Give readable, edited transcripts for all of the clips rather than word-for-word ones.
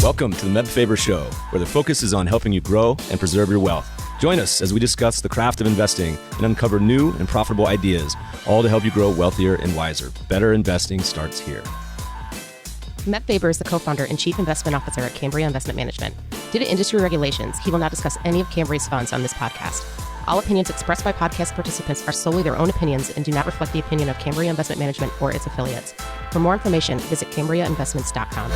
Welcome to the Meb Faber Show, where the focus is on helping you grow and preserve your wealth. Join us as we discuss the craft of investing and uncover new and profitable ideas, all to help you grow wealthier and wiser. Better investing starts here. Meb Faber is the co-founder and chief investment officer at Cambria Investment Management. Due to industry regulations, he will not discuss any of Cambria's funds on this podcast. All opinions expressed by podcast participants are solely their own opinions and do not reflect the opinion of Cambria Investment Management or its affiliates. For more information, visit CambriaInvestments.com.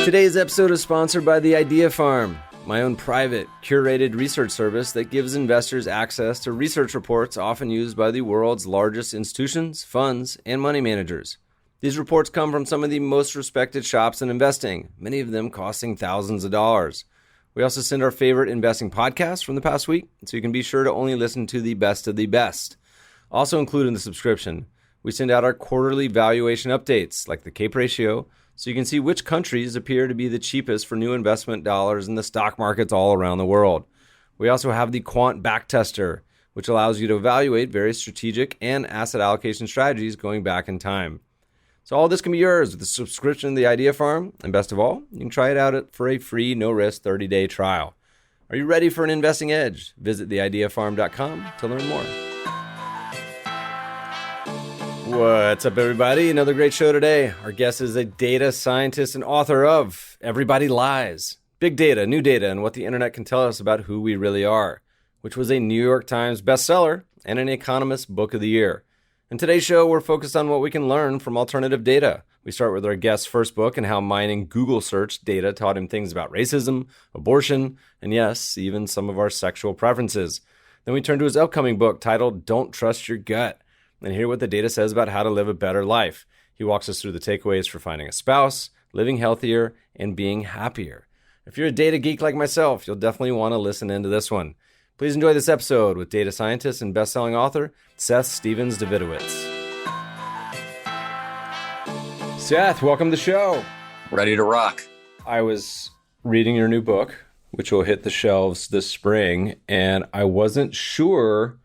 Today's episode is sponsored by The Idea Farm, my own private, curated research service that gives investors access to research reports often used by the world's largest institutions, funds, and money managers. These reports come from some of the most respected shops in investing, many of them costing thousands of dollars. We also send our favorite investing podcasts from the past week, so you can be sure to only listen to the best of the best. Also included in the subscription, we send out our quarterly valuation updates, like the CAPE ratio, so you can see which countries appear to be the cheapest for new investment dollars in the stock markets all around the world. We also have the Quant Backtester, which allows you to evaluate various strategic and asset allocation strategies going back in time. So all this can be yours with a subscription to the Idea Farm, and best of all, you can try it out for a free, no-risk 30-day trial. Are you ready for an investing edge? Visit theideafarm.com to learn more. What's up, everybody? Another great show today. Our guest is a data scientist and author of Everybody Lies, Big Data, New Data, and What the Internet Can Tell Us About Who We Really Are, which was a New York Times bestseller and an Economist Book of the Year. In today's show, we're focused on what we can learn from alternative data. We start with our guest's first book and how mining Google search data taught him things about racism, abortion, and yes, even some of our sexual preferences. Then we turn to his upcoming book titled Don't Trust Your Gut, and hear what the data says about how to live a better life. He walks us through the takeaways for finding a spouse, living healthier, and being happier. If you're a data geek like myself, you'll definitely want to listen into this one. Please enjoy this episode with data scientist and best-selling author, Seth Stephens-Davidowitz. Seth, welcome to the show. Ready to rock. I was reading your new book, which will hit the shelves this spring, and I wasn't sure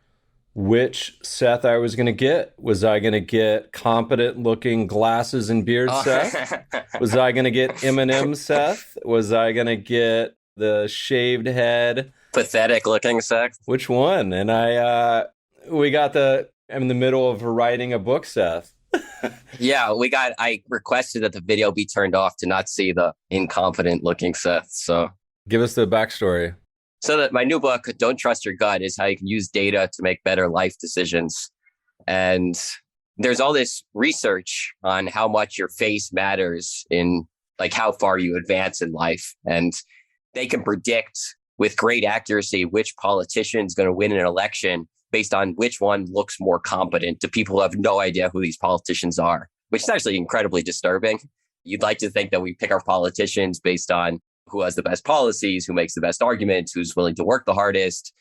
which Seth I was going to get. Was I going to get competent-looking glasses and beard Seth? Was I going to get Eminem Seth? Was I going to get the shaved head? Pathetic-looking Seth? Which one? And I'm in the middle of writing a book, Seth. Yeah, I requested that the video be turned off to not see the incompetent-looking Seth, so. Give us the backstory. So that my new book, Don't Trust Your Gut, is how you can use data to make better life decisions. And there's all this research on how much your face matters in like how far you advance in life. And they can predict with great accuracy which politician is going to win an election based on which one looks more competent to people who have no idea who these politicians are, which is actually incredibly disturbing. You'd like to think that we pick our politicians based on who has the best policies, who makes the best arguments, who's willing to work the hardest.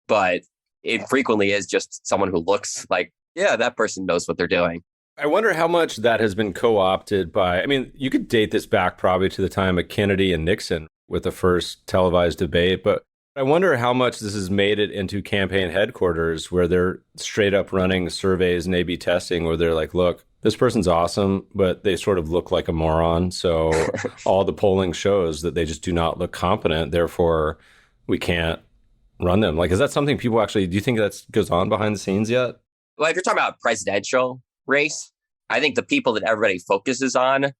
But it frequently is just someone who looks like, yeah, that person knows what they're doing. I wonder how much that has been co-opted by, you could date this back probably to the time of Kennedy and Nixon with the first televised debate, but I wonder how much this has made it into campaign headquarters where they're straight up running surveys and A/B testing where they're like, look, this person's awesome, but they sort of look like a moron. So all the polling shows that they just do not look competent. Therefore, we can't run them. Like, is that something people actually, do you think that goes on behind the scenes yet? Well, if you're talking about presidential race, I think the people that everybody focuses on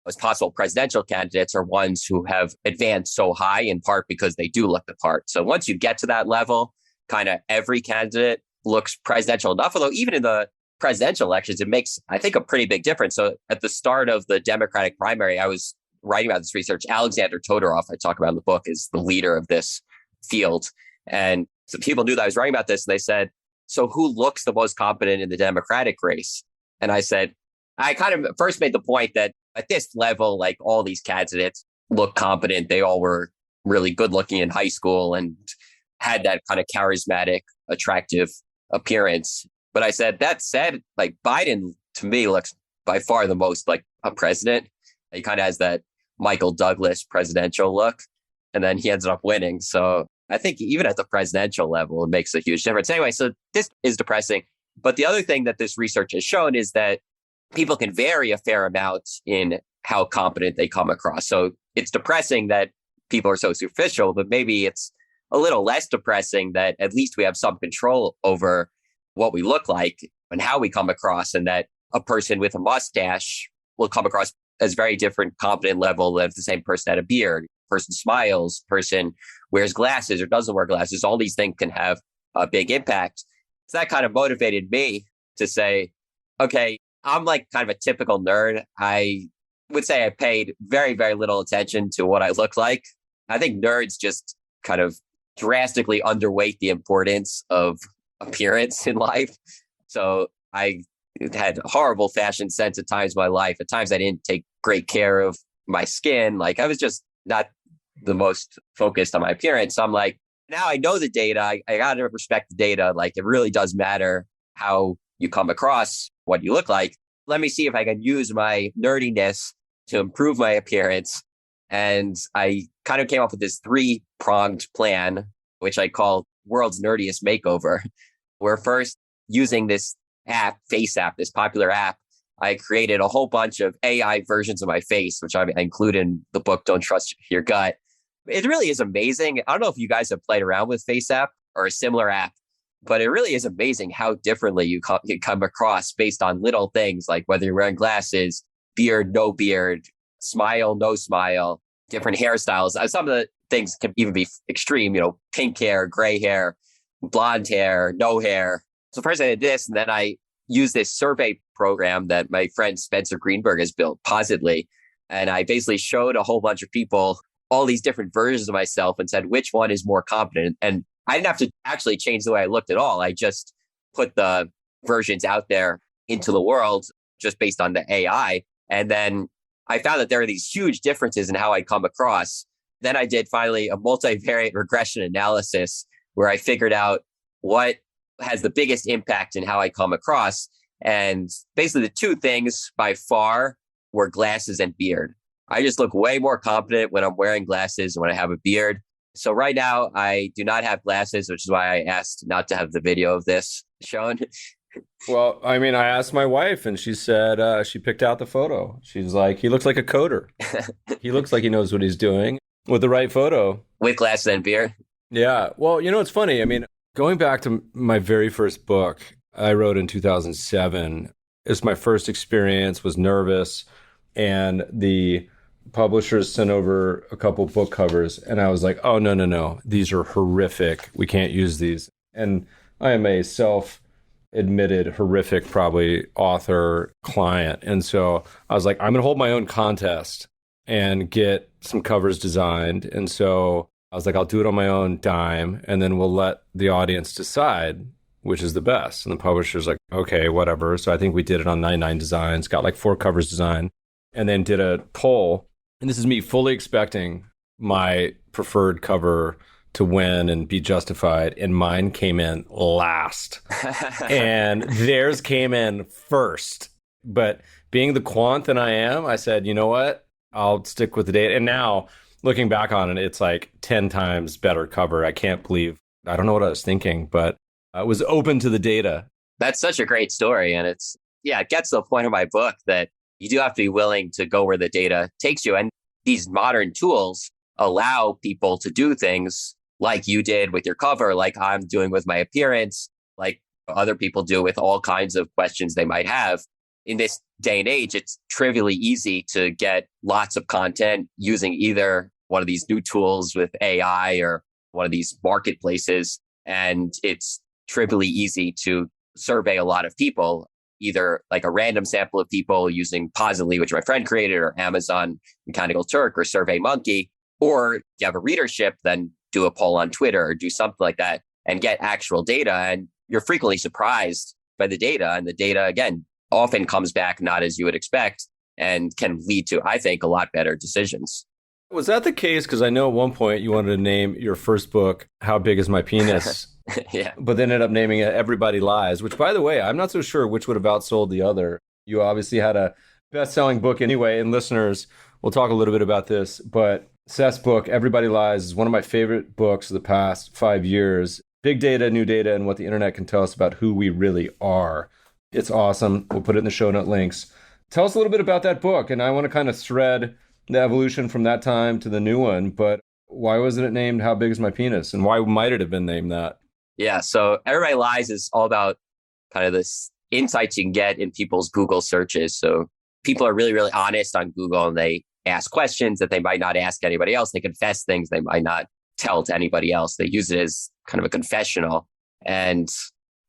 as possible presidential candidates are ones who have advanced so high in part because they do look the part. So once you get to that level, kind of every candidate looks presidential enough, although even in the presidential elections, it makes, I think, a pretty big difference. So at the start of the Democratic primary, I was writing about this research. Alexander Todorov, I talk about in the book, is the leader of this field. And so people knew that I was writing about this, and they said, so who looks the most competent in the Democratic race? And I said, I kind of first made the point that at this level, like all these candidates look competent. They all were really good looking in high school and had that kind of charismatic, attractive appearance. But I said, that said, like Biden to me looks by far the most like a president. He kind of has that Michael Douglas presidential look, and then he ended up winning. So I think even at the presidential level, it makes a huge difference. Anyway, so this is depressing. But the other thing that this research has shown is that people can vary a fair amount in how competent they come across. So it's depressing that people are so superficial, but maybe it's a little less depressing that at least we have some control over what we look like and how we come across, and that a person with a mustache will come across as very different competent level than if the same person had a beard. Person smiles, person wears glasses or doesn't wear glasses. All these things can have a big impact. So that kind of motivated me to say, okay, I'm like kind of a typical nerd. I would say I paid very, very little attention to what I look like. I think nerds just kind of drastically underweight the importance of appearance in life. So I had horrible fashion sense at times in my life. At times I didn't take great care of my skin. Like I was just not the most focused on my appearance. So I'm like, now I know the data. I got to respect the data. Like it really does matter how you come across, what you look like. Let me see if I can use my nerdiness to improve my appearance. And I kind of came up with this 3-pronged plan, which I call World's Nerdiest Makeover. We're first using this app, Face app, this popular app. I created a whole bunch of AI versions of my face, which I include in the book, Don't Trust Your Gut. It really is amazing. I don't know if you guys have played around with Face app or a similar app, but it really is amazing how differently you come across based on little things like whether you're wearing glasses, beard, no beard, smile, no smile, different hairstyles. Some of the things can even be extreme, pink hair, gray hair, blonde hair, no hair. So first I did this, and then I used this survey program that my friend Spencer Greenberg has built, Positly. And I basically showed a whole bunch of people all these different versions of myself and said, which one is more competent? And I didn't have to actually change the way I looked at all. I just put the versions out there into the world just based on the AI. And then I found that there are these huge differences in how I come across. Then I did finally a multivariate regression analysis where I figured out what has the biggest impact in how I come across. And basically the two things by far were glasses and beard. I just look way more competent when I'm wearing glasses and when I have a beard. So right now I do not have glasses, which is why I asked not to have the video of this shown. Well, I mean, I asked my wife and she said she picked out the photo. She's like, he looks like a coder. He looks like he knows what he's doing with the right photo. With glasses and beard. Yeah. Well, it's funny. I mean, going back to my very first book I wrote in 2007, it's my first experience, was nervous. And the publishers sent over a couple book covers. And I was like, oh, no. These are horrific. We can't use these. And I am a self-admitted horrific, probably author client. And so I was like, I'm going to hold my own contest and get some covers designed. And so I was like, I'll do it on my own dime, and then we'll let the audience decide which is the best. And the publisher's like, okay, whatever. So I think we did it on 99 Designs, got like 4 covers designed, and then did a poll. And this is me fully expecting my preferred cover to win and be justified. And mine came in last. And theirs came in first. But being the quant that I am, I said, you know what? I'll stick with the data. And now, looking back on it, it's like 10 times better cover. I can't believe, I don't know what I was thinking, but I was open to the data. That's such a great story. And it gets to the point of my book that you do have to be willing to go where the data takes you. And these modern tools allow people to do things like you did with your cover, like I'm doing with my appearance, like other people do with all kinds of questions they might have. In this day and age, it's trivially easy to get lots of content using either one of these new tools with AI or one of these marketplaces. And it's trivially easy to survey a lot of people, either like a random sample of people using Positly, which my friend created, or Amazon Mechanical Turk or SurveyMonkey, or if you have a readership, then do a poll on Twitter or do something like that and get actual data. And you're frequently surprised by the data. And the data, again, often comes back not as you would expect and can lead to, I think, a lot better decisions. Was that the case? Because I know at one point you wanted to name your first book, How Big Is My Penis? Yeah. But then ended up naming it Everybody Lies, which, by the way, I'm not so sure which would have outsold the other. You obviously had a best-selling book anyway, and listeners, we'll talk a little bit about this, but Seth's book, Everybody Lies, is one of my favorite books of the past 5 years. Big data, new data, and what the internet can tell us about who we really are. It's awesome. We'll put it in the show note links. Tell us a little bit about that book. And I want to kind of thread the evolution from that time to the new one. But why wasn't it named How Big Is My Penis? And why might it have been named that? Yeah. So Everybody Lies is all about kind of this insights you can get in people's Google searches. So people are really, really honest on Google, and they ask questions that they might not ask anybody else. They confess things they might not tell to anybody else. They use it as kind of a confessional. And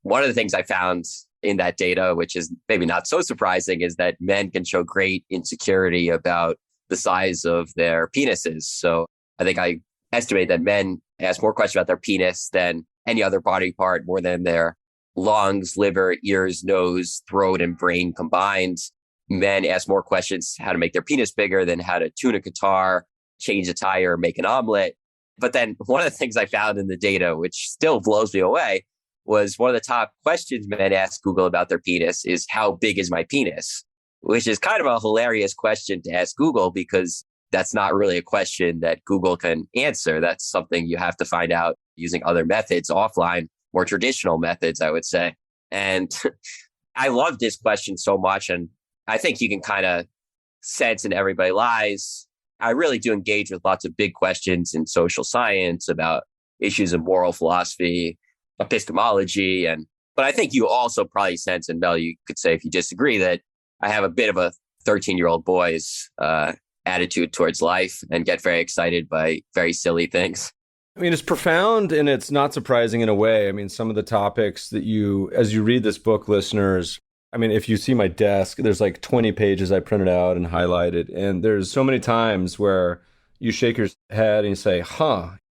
one of the things I found in that data, which is maybe not so surprising, is that men can show great insecurity about the size of their penises. So I think I estimate that men ask more questions about their penis than any other body part, more than their lungs, liver, ears, nose, throat, and brain combined. Men ask more questions how to make their penis bigger than how to tune a guitar, change a tire, make an omelet. But then one of the things I found in the data, which still blows me away, was one of the top questions men ask Google about their penis is, how big is my penis? Which is kind of a hilarious question to ask Google, because that's not really a question that Google can answer. That's something you have to find out using other methods offline, more traditional methods, I would say. And I love this question so much. And I think you can kind of sense in Everybody Lies. I really do engage with lots of big questions in social science about issues of moral philosophy, epistemology. But I think you also probably sense, and Mel, you could say if you disagree, that I have a bit of a 13-year-old boy's attitude towards life and get very excited by very silly things. I mean, it's profound and it's not surprising in a way. I mean, some of the topics that as you read this book, listeners, I mean, if you see my desk, there's like 20 pages I printed out and highlighted. And there's so many times where you shake your head and you say,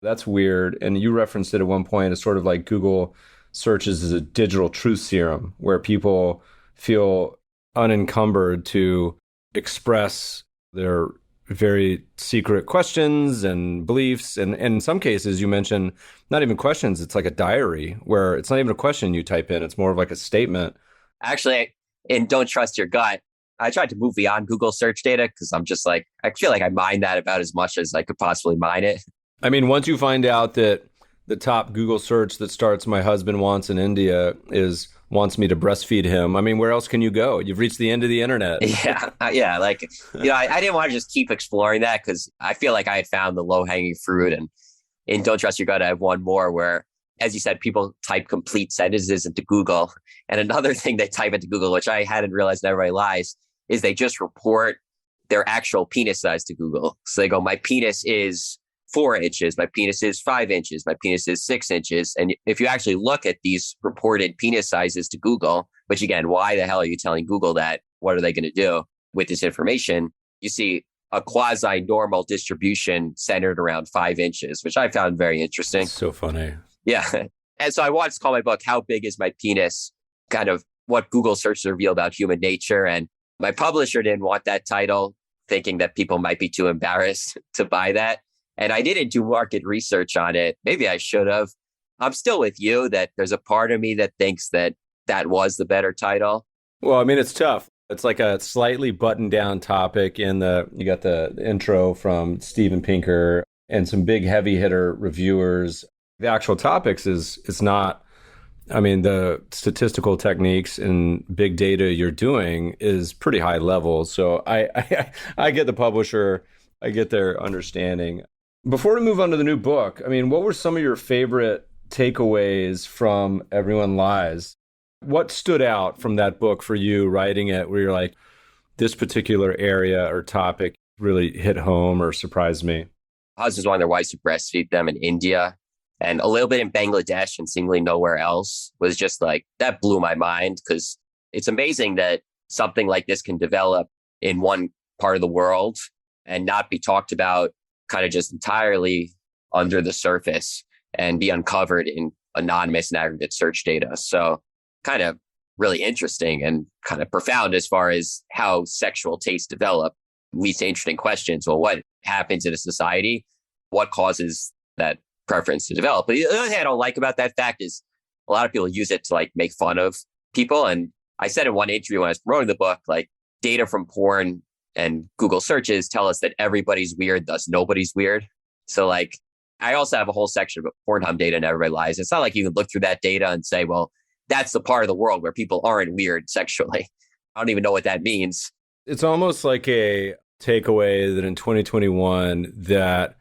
that's weird. And you referenced it at one point as sort of like Google searches as a digital truth serum, where people feel unencumbered to express their very secret questions and beliefs. And in some cases, you mentioned not even questions. It's like a diary where it's not even a question you type in. It's more of like a statement. Actually, in Don't Trust Your Gut, I tried to move beyond Google search data because I'm just like, I feel like I mine that about as much as I could possibly mine it. I mean, once you find out that the top Google search that starts "my husband wants in India" wants me to breastfeed him. I mean, where else can you go? You've reached the end of the internet. Yeah. Like, I didn't want to just keep exploring that because I feel like I had found the low-hanging fruit. And in Don't Trust Your Gut, I have one more where, as you said, people type complete sentences into Google. And another thing they type into Google, which I hadn't realized in Everybody Lies, is they just report their actual penis size to Google. So they go, my penis is 4 inches, my penis is 5 inches, my penis is 6 inches. And if you actually look at these reported penis sizes to Google, which again, why the hell are you telling Google that? What are they going to do with this information? You see a quasi-normal distribution centered around 5 inches, which I found very interesting. That's so funny. Yeah. And so I wanted to call my book, How Big Is My Penis? Kind of what Google searches reveal about human nature. And my publisher didn't want that title, thinking that people might be too embarrassed to buy that. And I didn't do market research on it. Maybe I should have. I'm still with you that there's a part of me that thinks that that was the better title. Well, I mean, it's tough. It's like a slightly buttoned down topic you got the intro from Steven Pinker and some big heavy hitter reviewers. The actual topics is not, I mean, the statistical techniques and big data you're doing is pretty high level. So I get the publisher, I get their understanding. Before we move on to the new book, I mean, what were some of your favorite takeaways from Everyone Lies? What stood out from that book for you writing it where you're like, this particular area or topic really hit home or surprised me? Husbands wanted their wives to breastfeed them in India and a little bit in Bangladesh and seemingly nowhere else was just like, that blew my mind because it's amazing that something like this can develop in one part of the world and not be talked about kind of just entirely under the surface and be uncovered in anonymous and aggregate search data. So kind of really interesting and kind of profound as far as how sexual tastes develop. Leads to interesting questions. Well, what happens in a society? What causes that preference to develop? But the other thing I don't like about that fact is a lot of people use it to like make fun of people. And I said in one interview when I was promoting the book, like data from porn and Google searches tell us that everybody's weird, thus nobody's weird. So like, I also have a whole section about Pornhub data and Everybody Lies. It's not like you can look through that data and say, well, that's the part of the world where people aren't weird sexually. I don't even know what that means. It's almost like a takeaway that in 2021 that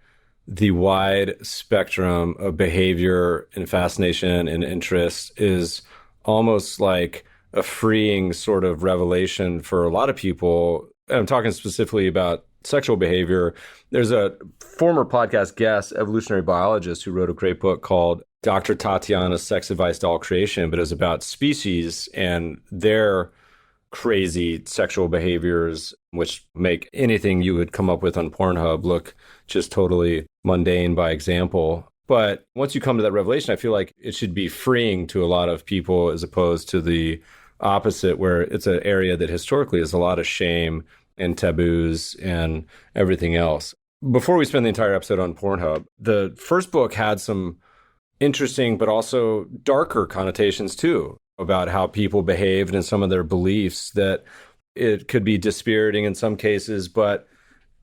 the wide spectrum of behavior and fascination and interest is almost like a freeing sort of revelation for a lot of people. And I'm talking specifically about sexual behavior. There's a former podcast guest, evolutionary biologist, who wrote a great book called Dr. Tatianas' Sex Advice to All Creation, but it was about species and their crazy sexual behaviors, which make anything you would come up with on Pornhub look just totally mundane by example. But once you come to that revelation, I feel like it should be freeing to a lot of people as opposed to the opposite, where it's an area that historically is a lot of shame and taboos and everything else. Before we spend the entire episode on Pornhub, the first book had some interesting but also darker connotations too, about how people behaved and some of their beliefs, that it could be dispiriting in some cases, but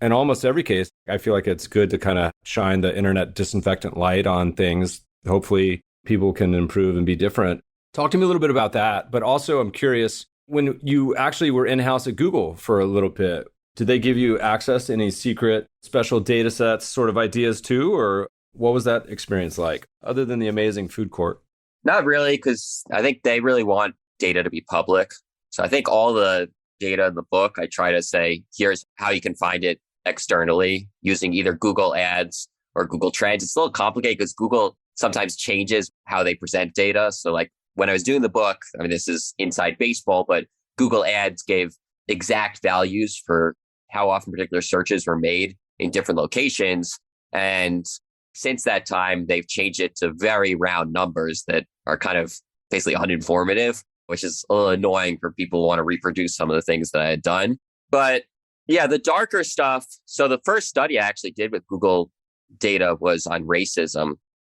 in almost every case, I feel like it's good to kind of shine the internet disinfectant light on things. Hopefully people can improve and be different. Talk to me a little bit about that. But also I'm curious, when you actually were in-house at Google for a little bit, did they give you access to any secret special data sets sort of ideas too? Or what was that experience like, other than the amazing food court? Not really, because I think they really want data to be public. So I think all the data in the book, I try to say, here's how you can find it externally using either Google Ads or Google Trends. It's a little complicated because Google sometimes changes how they present data. So like when I was doing the book, I mean, this is inside baseball, but Google Ads gave exact values for how often particular searches were made in different locations. And since that time, they've changed it to very round numbers that are kind of basically uninformative, which is a little annoying for people who want to reproduce some of the things that I had done. But yeah, the darker stuff. So the first study I actually did with Google data was on racism.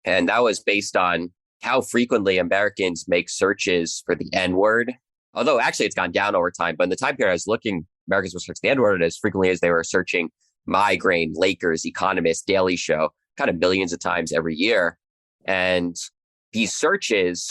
And that was based on how frequently Americans make searches for the N-word. Although actually it's gone down over time. But in the time period I was looking, Americans were searching the N-word as frequently as they were searching migraine, Lakers, Economist, Daily Show, kind of millions of times every year. And these searches,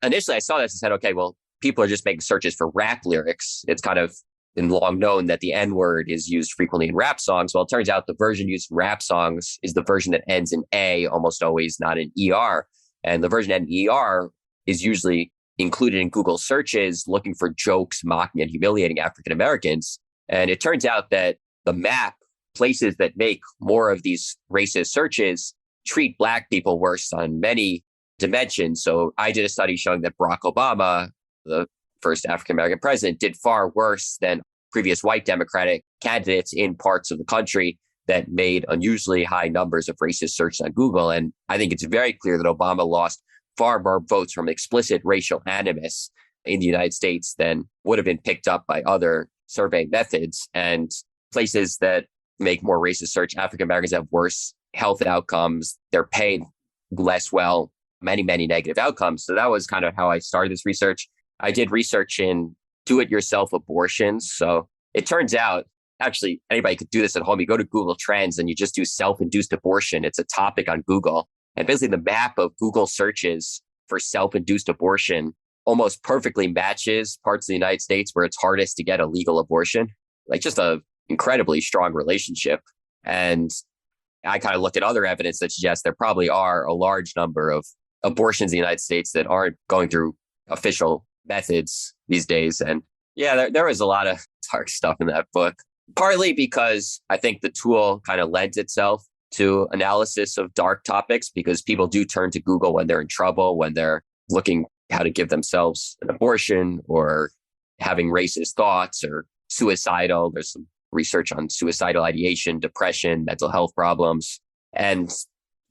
initially I saw this and said, okay, well, people are just making searches for rap lyrics. It's kind of been long known that the N-word is used frequently in rap songs. Well, it turns out the version used in rap songs is the version that ends in A, almost always, not in ER. And the version ending in ER is usually included in Google searches looking for jokes, mocking and humiliating African Americans. And it turns out that the map, places that make more of these racist searches, treat Black people worse on many dimensions. So I did a study showing that Barack Obama, the first African-American president, did far worse than previous white Democratic candidates in parts of the country that made unusually high numbers of racist searches on Google. And I think it's very clear that Obama lost far more votes from explicit racial animus in the United States than would have been picked up by other survey methods. And places that make more racist search, African Americans have worse health outcomes. They're paid less well, many, many negative outcomes. So that was kind of how I started this research. I did research in do-it-yourself abortions. So it turns out, actually, anybody could do this at home. You go to Google Trends and you just do self-induced abortion. It's a topic on Google. And basically the map of Google searches for self-induced abortion almost perfectly matches parts of the United States where it's hardest to get a legal abortion. Like just a incredibly strong relationship. And I kind of looked at other evidence that suggests there probably are a large number of abortions in the United States that aren't going through official methods these days. And yeah, there was a lot of dark stuff in that book, partly because I think the tool kind of lends itself to analysis of dark topics, because people do turn to Google when they're in trouble, when they're looking how to give themselves an abortion or having racist thoughts or suicidal. There's some research on suicidal ideation, depression, mental health problems. And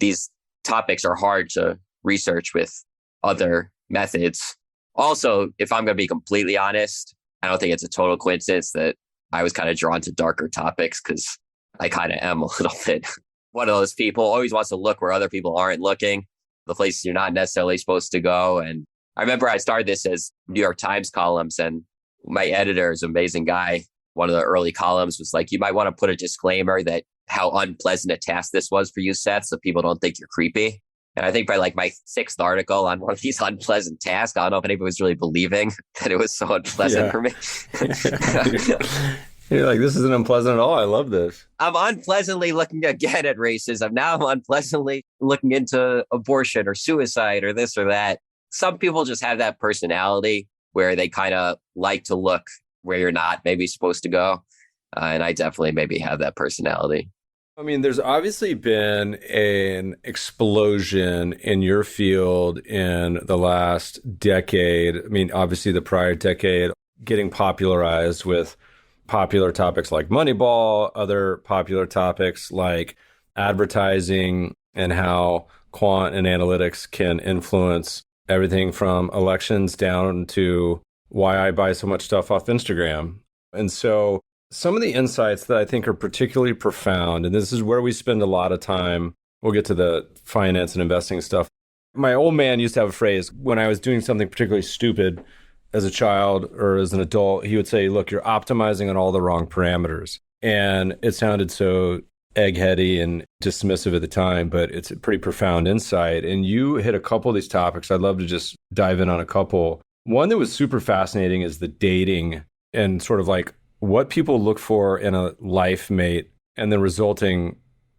these topics are hard to research with other methods. Also, if I'm going to be completely honest, I don't think it's a total coincidence that I was kind of drawn to darker topics, because I kind of am a little bit one of those people who always wants to look where other people aren't looking, the places you're not necessarily supposed to go. And I remember I started this as New York Times columns, and my editor is an amazing guy. One of the early columns was like, you might want to put a disclaimer that how unpleasant a task this was for you, Seth, so people don't think you're creepy. And I think by like my 6th article on one of these unpleasant tasks, I don't know if anybody was really believing that it was so unpleasant for me. You're like, this isn't unpleasant at all. I love this. I'm unpleasantly looking again at racism. Now I'm unpleasantly looking into abortion or suicide or this or that. Some people just have that personality where they kind of like to look where you're not maybe supposed to go. And I definitely maybe have that personality. I mean, there's obviously been an explosion in your field in the last decade. I mean, obviously the prior decade getting popularized with popular topics like Moneyball, other popular topics like advertising and how quant and analytics can influence everything from elections down to why I buy so much stuff off Instagram. And so some of the insights that I think are particularly profound, and this is where we spend a lot of time, we'll get to the finance and investing stuff. My old man used to have a phrase when I was doing something particularly stupid as a child or as an adult, he would say, look, you're optimizing on all the wrong parameters. And it sounded so eggheady and dismissive at the time, but it's a pretty profound insight. And you hit a couple of these topics. I'd love to just dive in on a couple. One that was super fascinating is the dating and sort of like what people look for in a life mate and then resulting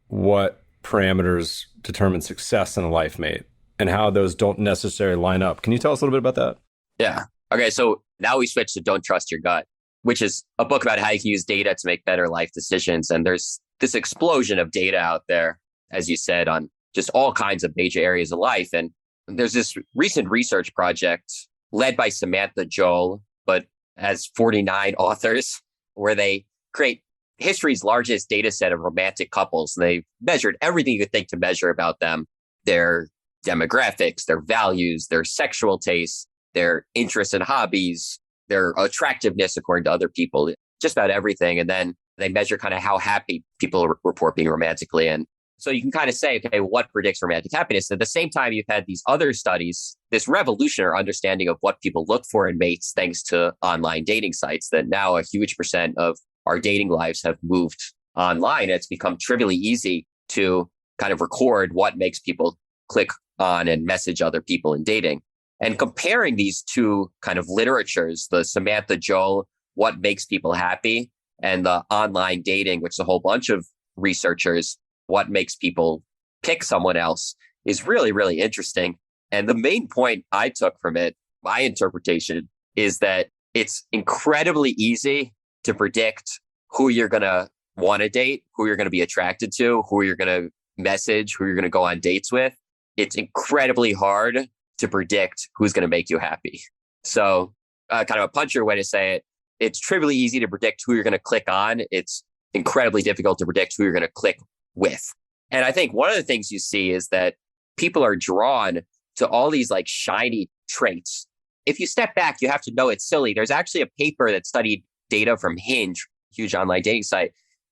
what parameters determine success in a life mate and how those don't necessarily line up. Can you tell us a little bit about that? Yeah. Okay. So now we switch to Don't Trust Your Gut, which is a book about how you can use data to make better life decisions. And there's this explosion of data out there, as you said, on just all kinds of major areas of life. And there's this recent research project led by Samantha Joel, but has 49 authors, where they create history's largest data set of romantic couples. And they measured everything you could think to measure about them, their demographics, their values, their sexual tastes, their interests and hobbies, their attractiveness according to other people, just about everything. And then they measure kind of how happy people report being romantically. And so you can kind of say, okay, what predicts romantic happiness? At the same time, you've had these other studies, this revolution or understanding of what people look for in mates, thanks to online dating sites, that now a huge percent of our dating lives have moved online. It's become trivially easy to kind of record what makes people click on and message other people in dating. And comparing these two kind of literatures, the Samantha Joel, What Makes People Happy, and the online dating, which is a whole bunch of researchers, What Makes People Pick Someone Else, is really, really interesting. And the main point I took from it, my interpretation, is that it's incredibly easy to predict who you're going to want to date, who you're going to be attracted to, who you're going to message, who you're going to go on dates with. It's incredibly hard to predict who's going to make you happy. So kind of a punchier way to say it, it's trivially easy to predict who you're going to click on. It's incredibly difficult to predict who you're going to click with. And I think one of the things you see is that people are drawn to all these like shiny traits. If you step back, you have to know it's silly. There's actually a paper that studied data from Hinge, huge online dating site,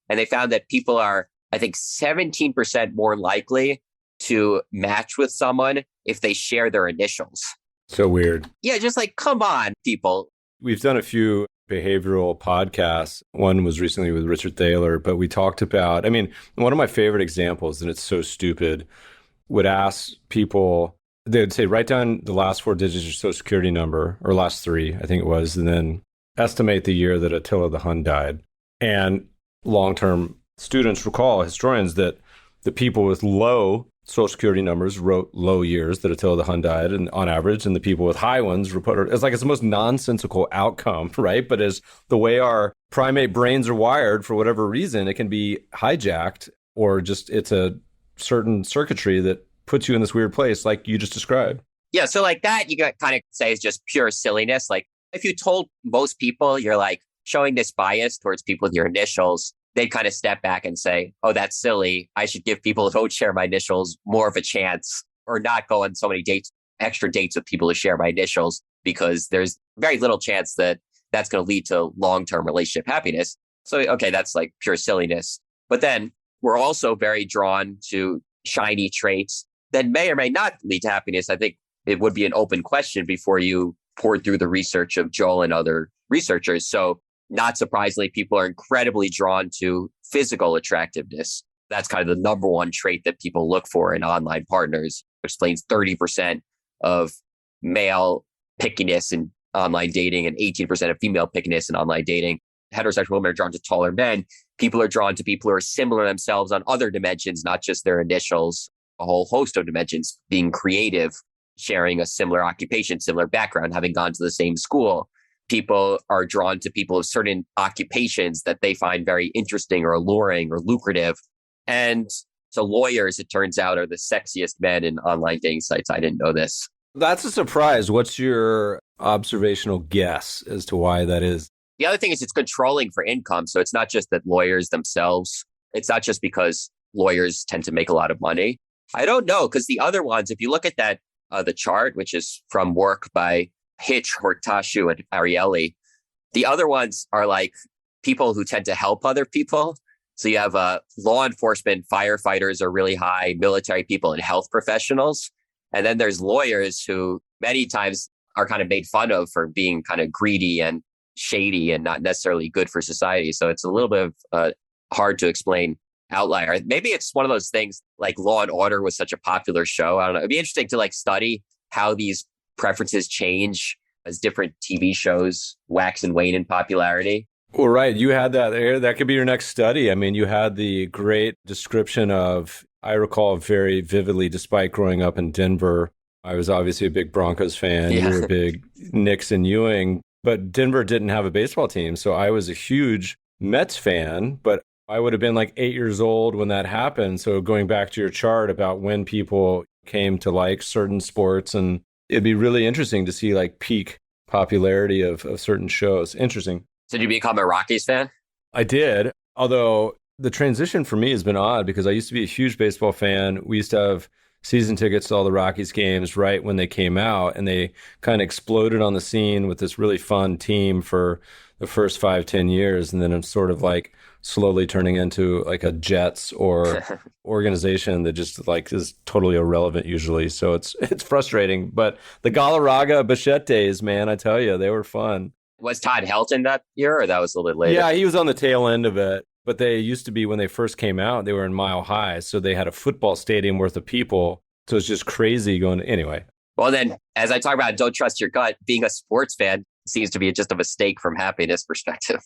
and they found that people are, I think, 17% more likely to match with someone if they share their initials. So weird. Yeah, just like, come on, people. We've done a few behavioral podcasts. One was recently with Richard Thaler, but we talked about, I mean, one of my favorite examples, and it's so stupid, would ask people, they would say, write down the last 4 digits of your social security number, or last 3, I think it was, and then estimate the year that Attila the Hun died. And long-term students recall, historians, that the people with low social security numbers wrote low years that Attila the Hun died, and on average, and the people with high ones reported. It's like it's the most nonsensical outcome, right? But as the way our primate brains are wired, for whatever reason, it can be hijacked, or just it's a certain circuitry that puts you in this weird place, like you just described. Yeah, so like that, you got kind of say is just pure silliness. Like if you told most people you're like showing this bias towards people with your initials, they'd kind of step back and say, oh, that's silly. I should give people who don't share my initials more of a chance, or not go on so many dates, extra dates with people who share my initials, because there's very little chance that that's going to lead to long-term relationship happiness. So, okay, that's like pure silliness. But then we're also very drawn to shiny traits that may or may not lead to happiness. I think it would be an open question before you poured through the research of Joel and other researchers. So not surprisingly, people are incredibly drawn to physical attractiveness. That's kind of the number one trait that people look for in online partners. It explains 30% of male pickiness in online dating and 18% of female pickiness in online dating heterosexual women are drawn to taller men, people are drawn to people who are similar to themselves on other dimensions, not just their initials, a whole host of dimensions, being creative, sharing a similar occupation, similar background, having gone to the same school. People are drawn to people of certain occupations that they find very interesting or alluring or lucrative. And so lawyers, it turns out, are the sexiest men in online dating sites. I didn't know this. That's a surprise. What's your observational guess as to why that is? The other thing is it's controlling for income. So it's not just that lawyers themselves, it's not just because lawyers tend to make a lot of money. I don't know, because the other ones, if you look at that, the chart, which is from work by Hitch, Hortashu, and Ariely, the other ones are like people who tend to help other people. So you have law enforcement, firefighters are really high, military people, and health professionals. And then there's lawyers who many times are kind of made fun of for being kind of greedy and shady and not necessarily good for society. So it's a little bit of hard to explain outlier. Maybe it's one of those things like Law and Order was such a popular show. I don't know. It'd be interesting to like study how these preferences change as different TV shows wax and wane in popularity. Well, right. You had that there. That could be your next study. I mean, you had the great description of, I recall very vividly, despite growing up in Denver, I was obviously a big Broncos fan. Yeah. You were a big Knicks and Ewing, but Denver didn't have a baseball team. So I was a huge Mets fan, but I would have been like 8 years old when that happened. So going back to your chart about when people came to like certain sports, and it'd be really interesting to see like peak popularity of certain shows. Interesting. So did you become a Rockies fan? I did, although the transition for me has been odd because I used to be a huge baseball fan. We used to have season tickets to all the Rockies games right when they came out, and they kind of exploded on the scene with this really fun team for the first 5-10 years. And then it's sort of like slowly turning into like a Jets or organization that just like is totally irrelevant usually. So it's frustrating. But the Galarraga Bichette days, man, I tell you, they were fun. Was Todd Helton that year, or that was a little bit later? Yeah, he was on the tail end of it. But they used to be, when they first came out, they were in Mile High. So they had a football stadium worth of people. So it's just crazy going, anyway. Well, then, as I talk about don't trust your gut, being a sports fan seems to be just a mistake from happiness perspective.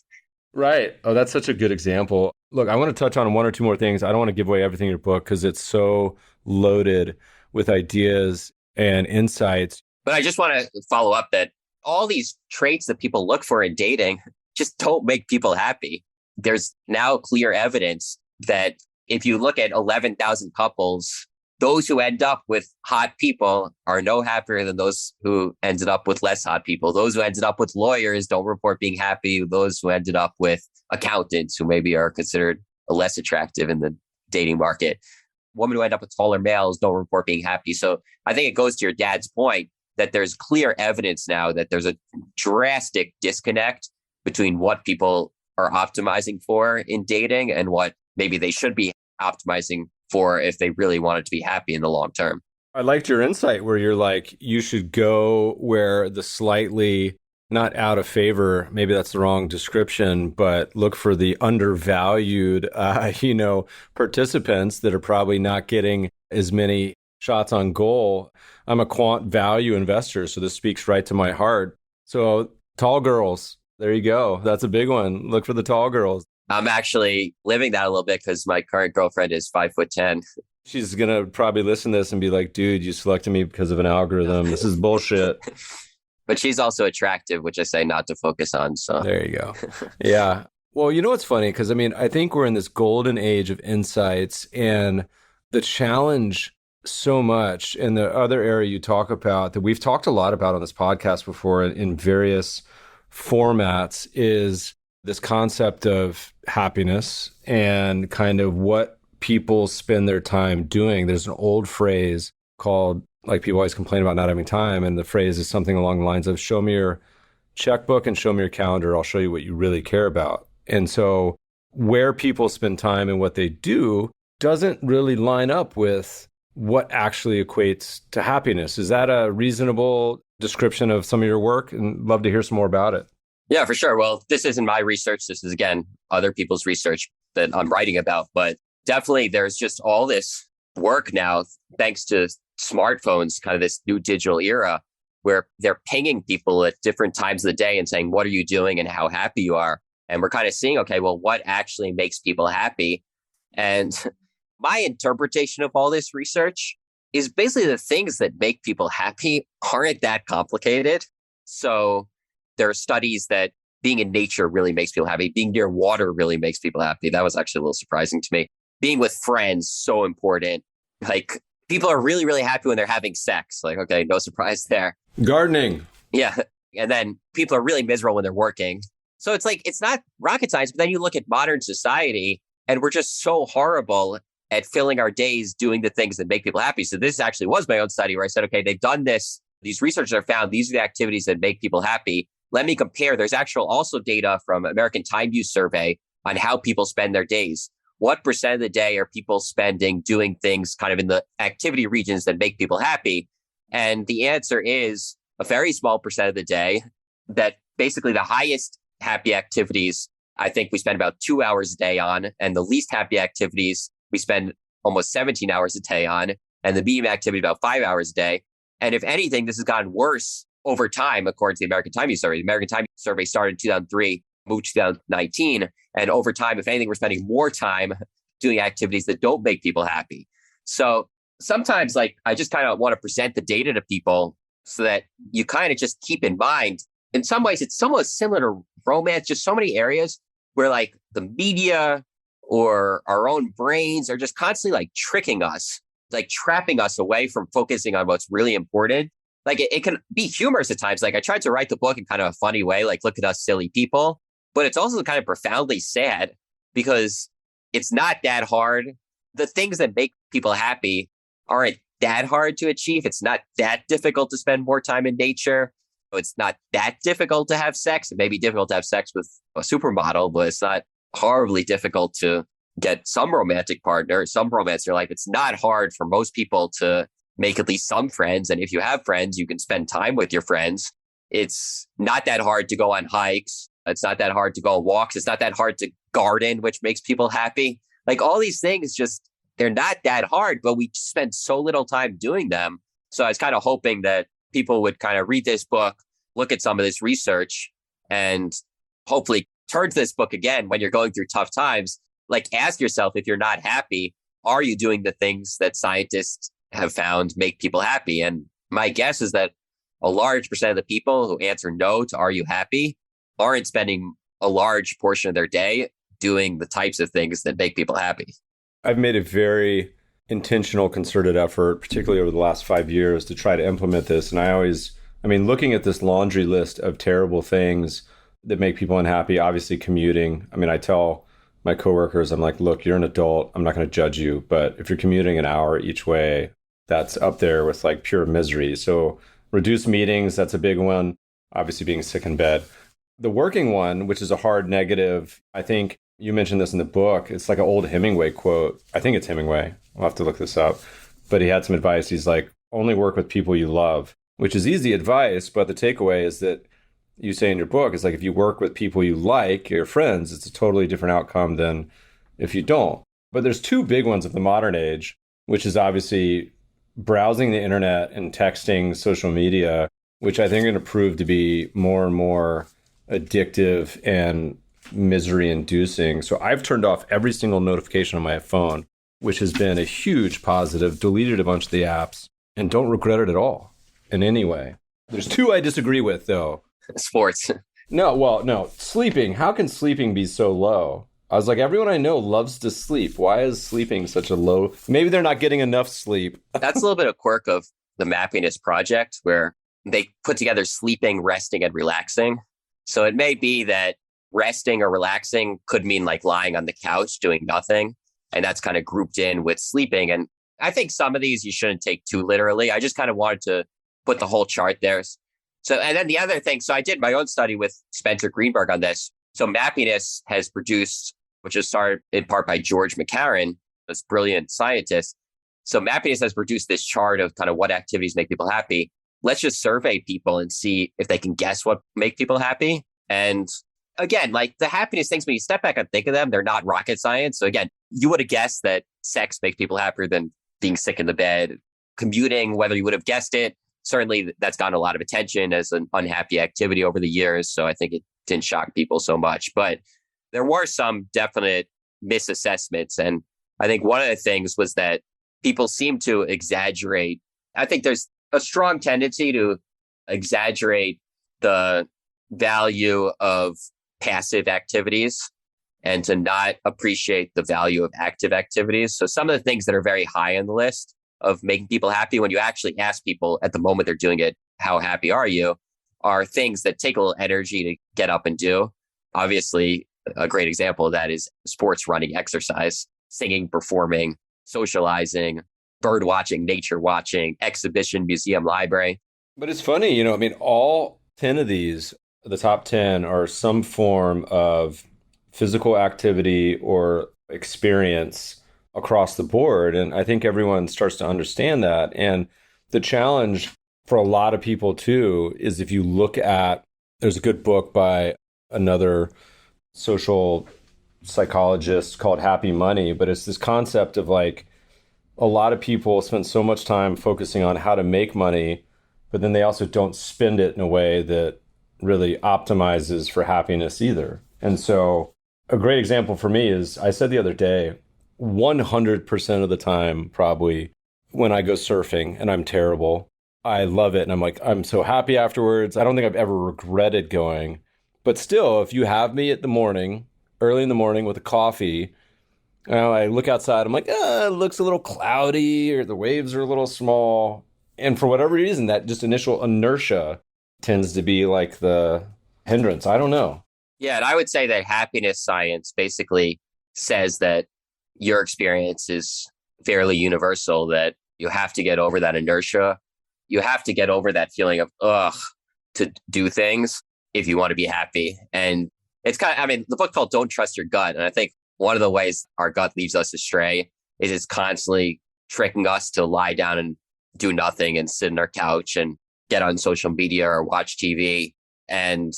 Right. Oh, that's such a good example. Look, I want to touch on one or two more things. I don't want to give away everything in your book because it's so loaded with ideas and insights. But I just want to follow up that all these traits that people look for in dating just don't make people happy. There's now clear evidence that if you look at 11,000 couples, those who end up with hot people are no happier than those who ended up with less hot people. Those who ended up with lawyers don't report being happy. Those who ended up with accountants, who maybe are considered less attractive in the dating market. Women who end up with taller males don't report being happy. So I think it goes to your dad's point that there's clear evidence now that there's a drastic disconnect between what people are optimizing for in dating and what maybe they should be optimizing for if they really wanted to be happy in the long term. I liked your insight where you're like, you should go where the slightly not out of favor, maybe that's the wrong description, but look for the undervalued, participants that are probably not getting as many shots on goal. I'm a quant value investor, so this speaks right to my heart. So tall girls, there you go. That's a big one. Look for the tall girls. I'm actually living that a little bit because my current girlfriend is 5'10". She's going to probably listen to this and be like, dude, you selected me because of an algorithm. This is bullshit. But she's also attractive, which I say not to focus on. So there you go. Yeah. Well, you know what's funny? Because I think we're in this golden age of insights, and the challenge so much, and the other area you talk about that we've talked a lot about on this podcast before in various formats is this concept of happiness and kind of what people spend their time doing. There's an old phrase called, like, people always complain about not having time. And the phrase is something along the lines of, show me your checkbook and show me your calendar. I'll show you what you really care about. And so where people spend time and what they do doesn't really line up with what actually equates to happiness. Is that a reasonable description of some of your work? And love to hear some more about it. Yeah, for sure. Well, this isn't my research. This is, again, other people's research that I'm writing about. But definitely there's just all this work now, thanks to smartphones, kind of this new digital era, where they're pinging people at different times of the day and saying, what are you doing and how happy you are. And we're kind of seeing, okay, well, what actually makes people happy? And my interpretation of all this research is basically the things that make people happy aren't that complicated. So there are studies that being in nature really makes people happy. Being near water really makes people happy. That was actually a little surprising to me. Being with friends, so important. Like people are really, really happy when they're having sex. Like, okay, no surprise there. Gardening. Yeah. And then people are really miserable when they're working. So it's like, it's not rocket science, but then you look at modern society and we're just so horrible at filling our days doing the things that make people happy. So this actually was my own study where I said, okay, they've done this. These researchers have found these are the activities that make people happy. Let me compare. There's actual also data from American Time Use Survey on how people spend their days. What percent of the day are people spending doing things kind of in the activity regions that make people happy? And the answer is a very small percent of the day, that basically the highest happy activities, I think we spend about 2 hours a day on, and the least happy activities we spend almost 17 hours a day on, and the medium activity about 5 hours a day. And if anything, this has gotten worse over time, according to the American Time Use Survey. The American Time Use Survey started in 2003, moved to 2019. And over time, if anything, we're spending more time doing activities that don't make people happy. So sometimes I just kind of want to present the data to people so that you kind of just keep in mind. In some ways, it's somewhat similar to romance, just so many areas where the media or our own brains are just constantly tricking us, trapping us away from focusing on what's really important. It can be humorous at times. I tried to write the book in kind of a funny way, look at us silly people, but it's also kind of profoundly sad because it's not that hard. The things that make people happy aren't that hard to achieve. It's not that difficult to spend more time in nature. It's not that difficult to have sex. It may be difficult to have sex with a supermodel, but it's not horribly difficult to get some romantic partner, some romance in your life. It's not hard for most people to make at least some friends. And if you have friends, you can spend time with your friends. It's not that hard to go on hikes. It's not that hard to go on walks. It's not that hard to garden, which makes people happy. All these things, they're not that hard, but we spend so little time doing them. So I was kind of hoping that people would kind of read this book, look at some of this research, and hopefully turn to this book again when you're going through tough times. Ask yourself, if you're not happy, are you doing the things that scientists have found make people happy? And my guess is that a large percent of the people who answer no to are you happy aren't spending a large portion of their day doing the types of things that make people happy. I've made a very intentional, concerted effort, particularly over the last 5 years, to try to implement this. And looking at this laundry list of terrible things that make people unhappy, obviously commuting. I tell my coworkers, I'm like, look, you're an adult. I'm not going to judge you. But if you're commuting an hour each way, that's up there with pure misery. So reduce meetings, that's a big one. Obviously being sick in bed. The working one, which is a hard negative, I think you mentioned this in the book. It's an old Hemingway quote. I think it's Hemingway. I'll have to look this up. But he had some advice. He's like, only work with people you love, which is easy advice. But the takeaway is that you say in your book, it's if you work with people you like, your friends, it's a totally different outcome than if you don't. But there's two big ones of the modern age, which is obviously browsing the internet and texting, social media, which I think are going to prove to be more and more addictive and misery inducing. So I've turned off every single notification on my phone, which has been a huge positive, deleted a bunch of the apps, and don't regret it at all in any way. There's two I disagree with, though. Sports. No. Sleeping. How can sleeping be so low? I was like, everyone I know loves to sleep. Why is sleeping such a low? Maybe they're not getting enough sleep. That's a little bit of quirk of the Mappiness project, where they put together sleeping, resting, and relaxing. So it may be that resting or relaxing could mean lying on the couch doing nothing. And that's kind of grouped in with sleeping. And I think some of these you shouldn't take too literally. I just kind of wanted to put the whole chart there. So, and then the other thing, so I did my own study with Spencer Greenberg on this. So Mappiness has produced, which is started in part by George McCarran, this brilliant scientist. So Mappiness has produced this chart of kind of what activities make people happy. Let's just survey people and see if they can guess what make people happy. And again, the happiness things, when you step back and think of them, they're not rocket science. So again, you would have guessed that sex makes people happier than being sick in the bed. Commuting, whether you would have guessed it, certainly that's gotten a lot of attention as an unhappy activity over the years. So I think it didn't shock people so much. But there were some definite misassessments. And I think one of the things was that people seem to exaggerate. I think there's a strong tendency to exaggerate the value of passive activities and to not appreciate the value of active activities. So some of the things that are very high on the list of making people happy, when you actually ask people at the moment they're doing it, how happy are you, are things that take a little energy to get up and do. Obviously, a great example of that is sports, running, exercise, singing, performing, socializing, bird watching, nature watching, exhibition, museum, library. But it's funny, all 10 of these, the top 10, are some form of physical activity or experience across the board. And I think everyone starts to understand that. And the challenge for a lot of people too is if you look at, there's a good book by another social psychologist called Happy Money, but it's this concept of like a lot of people spend so much time focusing on how to make money, but then they also don't spend it in a way that really optimizes for happiness either. And so a great example for me is, I said the other day, 100% of the time, probably when I go surfing and I'm terrible, I love it. And I'm so happy afterwards. I don't think I've ever regretted going. But still, if you have me at the morning, early in the morning with a coffee, I look outside, I'm like, it looks a little cloudy or the waves are a little small. And for whatever reason, that just initial inertia tends to be like the hindrance. I don't know. Yeah, and I would say that happiness science basically says that your experience is fairly universal, that you have to get over that inertia. You have to get over that feeling of, to do things if you want to be happy. And it's the book called Don't Trust Your Gut. And I think one of the ways our gut leads us astray is it's constantly tricking us to lie down and do nothing and sit on our couch and get on social media or watch TV. And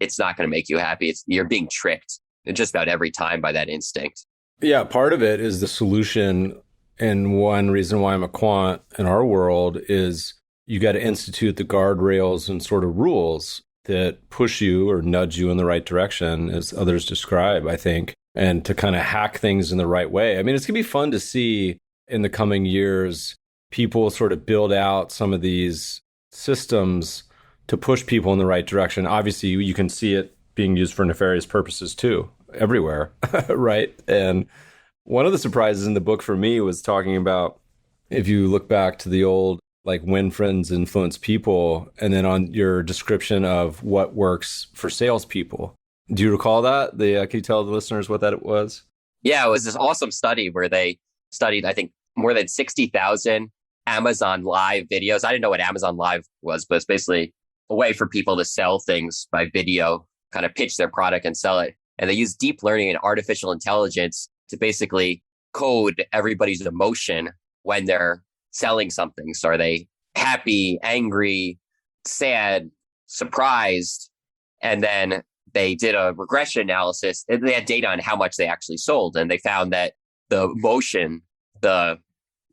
it's not going to make you happy. You're being tricked just about every time by that instinct. Yeah, part of it is the solution. And one reason why I'm a quant in our world is you got to institute the guardrails and sort of rules that push you or nudge you in the right direction, as others describe, I think, and to kind of hack things in the right way. I mean, it's going to be fun to see in the coming years, people sort of build out some of these systems to push people in the right direction. Obviously, you can see it being used for nefarious purposes too, everywhere, right? And one of the surprises in the book for me was talking about, if you look back to the old, like, when friends influence people, and then on your description of what works for salespeople. Do you recall that? Can you tell the listeners what that was? Yeah, it was this awesome study where they studied, I think, more than 60,000 Amazon Live videos. I didn't know what Amazon Live was, but it's basically a way for people to sell things by video, kind of pitch their product and sell it. And they use deep learning and artificial intelligence to basically code everybody's emotion when they're selling something. So are they happy, angry, sad, surprised? And then they did a regression analysis. And they had data on how much they actually sold. And they found that the emotion the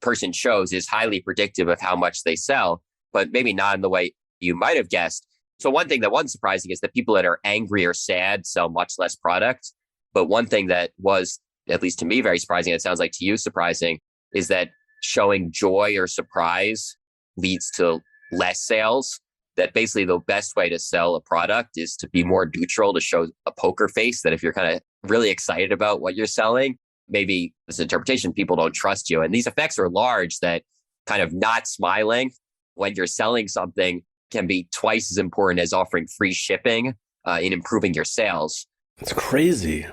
person shows is highly predictive of how much they sell, but maybe not in the way you might have guessed. So one thing that wasn't surprising is that people that are angry or sad sell much less product. But one thing that was, at least to me, very surprising, it sounds like to you surprising, is that showing joy or surprise leads to less sales. That basically the best way to sell a product is to be more neutral, to show a poker face, that if you're kind of really excited about what you're selling, maybe this interpretation, people don't trust you. And these effects are large, that kind of not smiling when you're selling something can be twice as important as offering free shipping in improving your sales. It's crazy.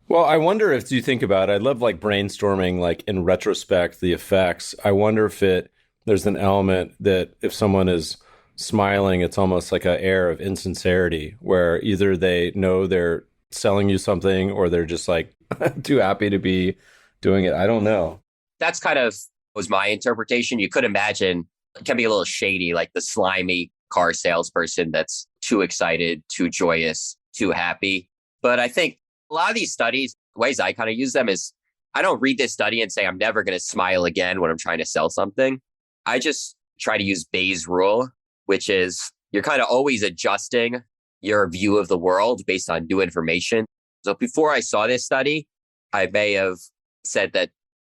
Well, I wonder if you think about it, I love like brainstorming, like in retrospect, the effects. I wonder if there's an element that if someone is smiling, it's almost like an air of insincerity, where either they know they're selling you something or they're just like too happy to be doing it. I don't know. That's kind of was my interpretation. You could imagine it can be a little shady, like the slimy car salesperson that's too excited, too joyous, too happy. But I think a lot of these studies, ways I kind of use them is, I don't read this study and say, I'm never going to smile again when I'm trying to sell something. I just try to use Bayes' rule, which is you're kind of always adjusting your view of the world based on new information. So before I saw this study, I may have said that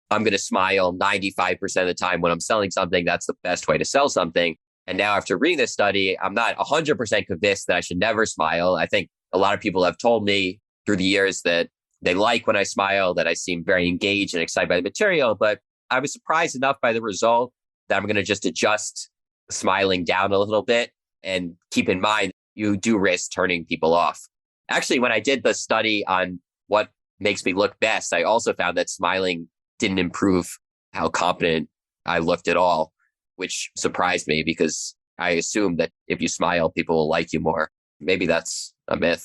I'm going to smile 95% of the time when I'm selling something. That's the best way to sell something. And now after reading this study, I'm not 100% convinced that I should never smile. I think a lot of people have told me through the years that they like when I smile, that I seem very engaged and excited by the material. But I was surprised enough by the result that I'm going to just adjust smiling down a little bit and keep in mind you do risk turning people off. Actually, when I did the study on what makes me look best, I also found that smiling didn't improve how confident I looked at all, which surprised me because I assumed that if you smile, people will like you more. Maybe that's a myth.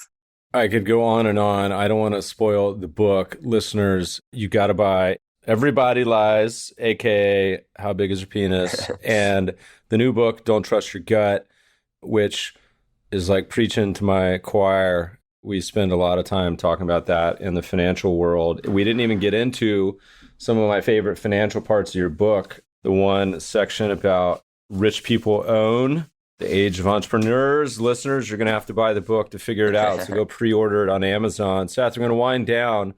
I could go on and on. I don't want to spoil the book. Listeners, you got to buy Everybody Lies, aka How Big Is Your Penis? And the new book, Don't Trust Your Gut, which is like preaching to my choir. We spend a lot of time talking about that in the financial world. We didn't even get into some of my favorite financial parts of your book. The one section about rich people own, the age of entrepreneurs. Listeners, you're going to have to buy the book to figure it out. So go pre-order it on Amazon. Seth, we're going to wind down.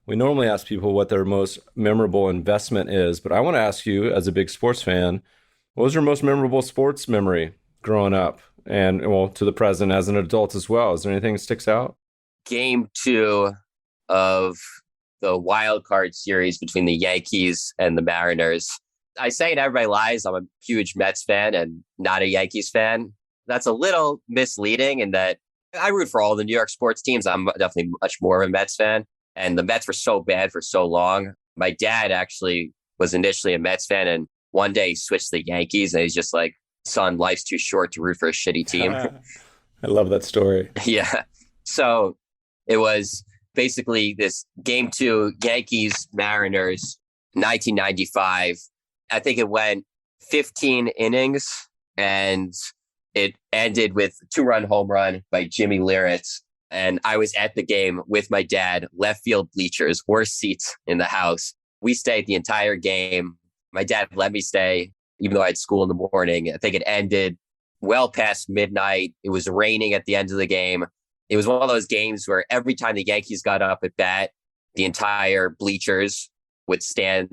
We normally ask people what their most memorable investment is, but I want to ask you, as a big sports fan, what was your most memorable sports memory growing up? And, well, to the present as an adult as well. Is there anything that sticks out? Game 2 of the wild card series between the Yankees and the Mariners. I say in Everybody Lies, I'm a huge Mets fan and not a Yankees fan. That's a little misleading in that I root for all the New York sports teams. I'm definitely much more of a Mets fan. And the Mets were so bad for so long. My dad actually was initially a Mets fan, and one day he switched to the Yankees, and he's just like, son, life's too short to root for a shitty team. I love that story. Yeah. So it was basically this Game 2, Yankees, Mariners, 1995. I think it went 15 innings, and it ended with a 2-run home run by Jimmy Leyritz. And I was at the game with my dad, left field bleachers, worst seats in the house. We stayed the entire game. My dad let me stay, even though I had school in the morning. I think it ended well past midnight. It was raining at the end of the game. It was one of those games where every time the Yankees got up at bat, the entire bleachers would stand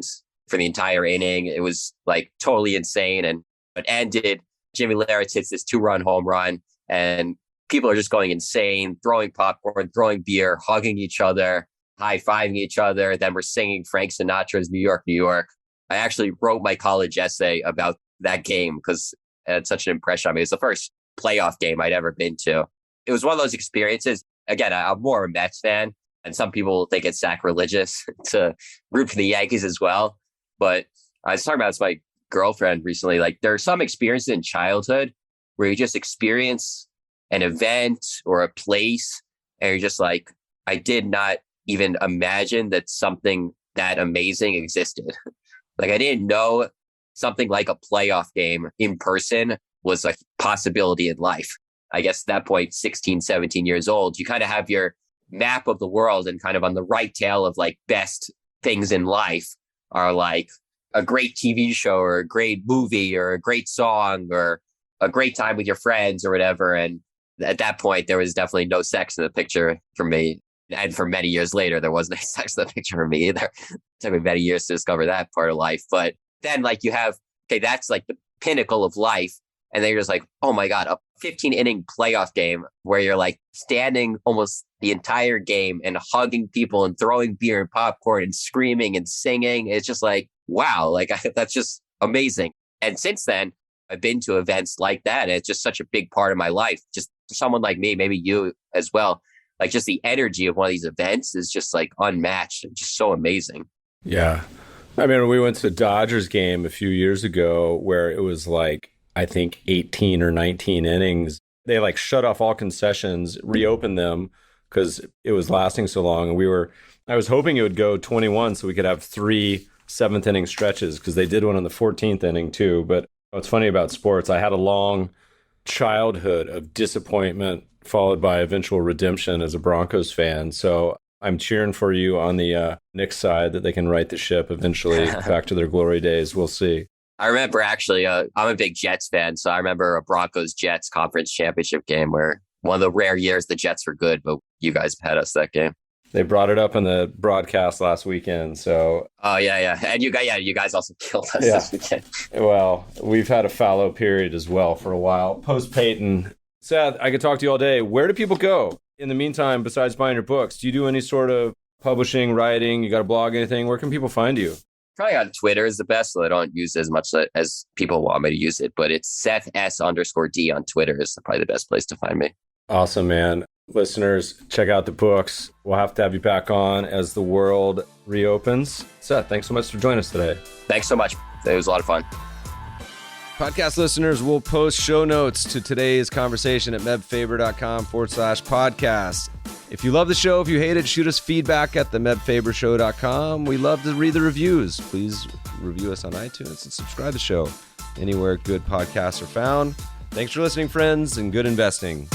for the entire inning. It was like totally insane. And it ended, Jimmy Leyritz hits this 2-run home run, and people are just going insane, throwing popcorn, throwing beer, hugging each other, high-fiving each other. Then we're singing Frank Sinatra's New York, New York. I actually wrote my college essay about that game because it had such an impression on me. It's the first playoff game I'd ever been to. It was one of those experiences. Again, I'm more a Mets fan, and some people think it's sacrilegious to root for the Yankees as well. But I was talking about this with my girlfriend recently. Like, there are some experiences in childhood where you just experience an event or a place, and you're just like, I did not even imagine that something that amazing existed. Like, I didn't know something like a playoff game in person was a possibility in life. I guess at that point, 16, 17 years old, you kind of have your map of the world, and kind of on the right tail of like best things in life are like a great TV show or a great movie or a great song or a great time with your friends or whatever. And at that point, there was definitely no sex in the picture for me. And for many years later, there wasn't any sex in the picture for me either. It took me many years to discover that part of life. But then like you have, okay, that's like the pinnacle of life. And then you're just like, oh my God, a 15-inning playoff game where you're like standing almost the entire game and hugging people and throwing beer and popcorn and screaming and singing. It's just like, wow, like that's just amazing. And since then, I've been to events like that. And it's just such a big part of my life. Just someone like me, maybe you as well. Like just the energy of one of these events is just like unmatched and just so amazing. Yeah. I mean, we went to a Dodgers game a few years ago where it was like, I think 18 or 19 innings. They like shut off all concessions, reopened them because it was lasting so long. And I was hoping it would go 21 so we could have 3 7th inning stretches, because they did one on the 14th inning too. But what's funny about sports, I had a long childhood of disappointment followed by eventual redemption as a Broncos fan. So I'm cheering for you on the Knicks side that they can right the ship eventually back to their glory days. We'll see. I remember actually, I'm a big Jets fan. So I remember a Broncos-Jets conference championship game where one of the rare years the Jets were good, but you guys had us that game. They brought it up in the broadcast last weekend. So, oh yeah. And you guys also killed us this weekend. Well, we've had a fallow period as well for a while. Post Peyton. Seth, I could talk to you all day. Where do people go in the meantime, besides buying your books? Do you do any sort of publishing, writing? You got a blog, anything? Where can people find you? Probably on Twitter is the best, so I don't use it as much as people want me to use it. But it's Seths_D on Twitter is probably the best place to find me. Awesome, man. Listeners, check out the books. We'll have to have you back on as the world reopens. Seth, thanks so much for joining us today. Thanks so much. It was a lot of fun. Podcast listeners will post show notes to today's conversation at mebfaber.com/podcast. If you love the show, if you hate it, shoot us feedback at themebfabershow.com. We love to read the reviews. Please review us on iTunes and subscribe to the show anywhere good podcasts are found. Thanks for listening, friends, and good investing.